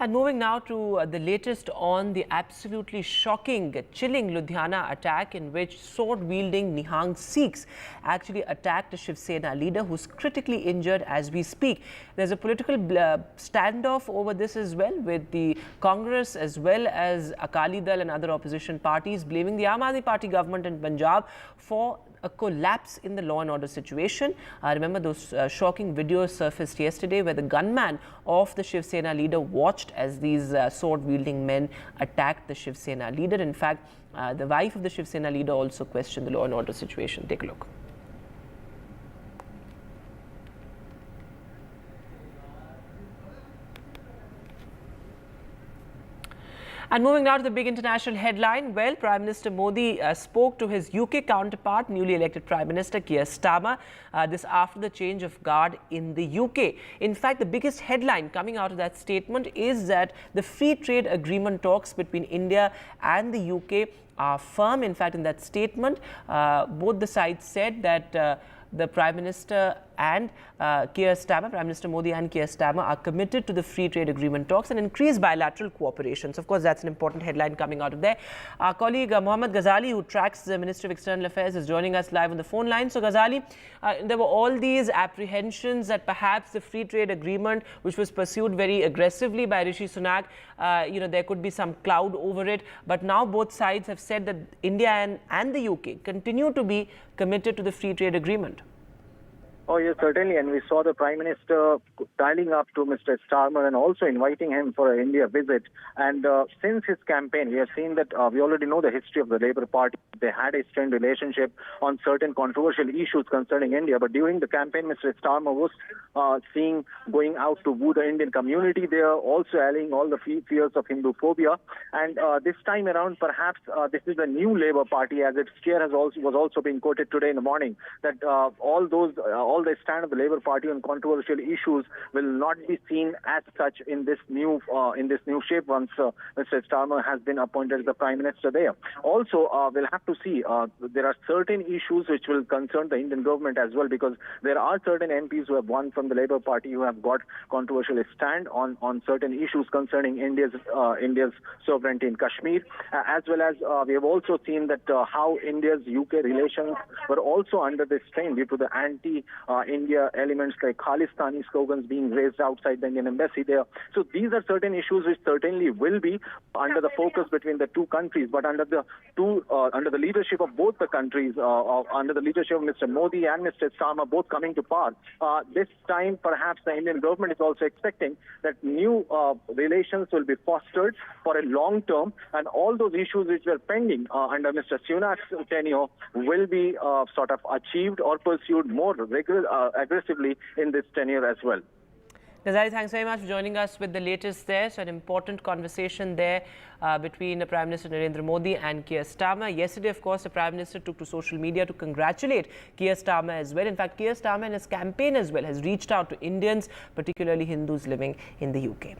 And moving now to the latest on the absolutely shocking, chilling Ludhiana attack in which sword-wielding Nihang Sikhs actually attacked a Shiv Sena leader who's critically injured as we speak. There's a political standoff over this as well, with the Congress as well as Akali Dal and other opposition parties blaming the Aam Aadmi Party government in Punjab for a collapse in the law and order situation. Remember those shocking videos surfaced yesterday where the gunman of the Shiv Sena leader watched as these sword-wielding men attacked the Shiv Sena leader. In fact, the wife of the Shiv Sena leader also questioned the law and order situation. Take a look. And moving now to the big international headline, well, Prime Minister Modi spoke to his UK counterpart, newly elected Prime Minister Keir Starmer, this after the change of guard in the UK. In fact, the biggest headline coming out of that statement is that the free trade agreement talks between India and the UK are firm. In fact, in that statement, both the sides said that the Prime Minister and Keir Starmer, Prime Minister Modi and Keir Starmer are committed to the free trade agreement talks and increased bilateral cooperation. So, of course, that's an important headline coming out of there. Our colleague Mohammad Ghazali, who tracks the Ministry of External Affairs, is joining us live on the phone line. So, Ghazali, there were all these apprehensions that perhaps the free trade agreement, which was pursued very aggressively by Rishi Sunak, there could be some cloud over it. But now both sides have said that India and the UK continue to be committed to the free trade agreement. Oh, yes, certainly. And we saw the Prime Minister dialing up to Mr. Starmer and also inviting him for an India visit. And since his campaign, we have seen that we already know the history of the Labour Party. They had a strained relationship on certain controversial issues concerning India. But during the campaign, Mr. Starmer was seen going out to woo the Indian community there, also allaying all the fears of Hindu phobia. And this time around, perhaps this is the new Labour Party, as its chair was also being quoted today in the morning, that all the stand of the Labour Party on controversial issues will not be seen as such in this new shape once Mr. Starmer has been appointed as the Prime Minister there. Also, we'll have to see there are certain issues which will concern the Indian government as well, because there are certain MPs who have won from the Labour Party who have got controversial stand on certain issues concerning India's sovereignty in Kashmir, as well as we have also seen that how India's UK relations were also under this strain due to the anti-India elements like Khalistani slogans being raised outside the Indian embassy there. So these are certain issues which certainly will be under the focus between the two countries, but under the leadership of both the countries, under the leadership of Mr. Modi and Mr. Starmer both coming to power, this time perhaps the Indian government is also expecting that new relations will be fostered for a long term, and all those issues which were pending under Mr. Sunak's tenure will be sort of achieved or pursued more aggressively in this tenure as well. Ghazali, thanks very much for joining us with the latest there. So an important conversation there between Prime Minister Narendra Modi and Keir Starmer. Yesterday, of course, the Prime Minister took to social media to congratulate Keir Starmer as well. In fact, Keir Starmer and his campaign as well has reached out to Indians, particularly Hindus living in the UK.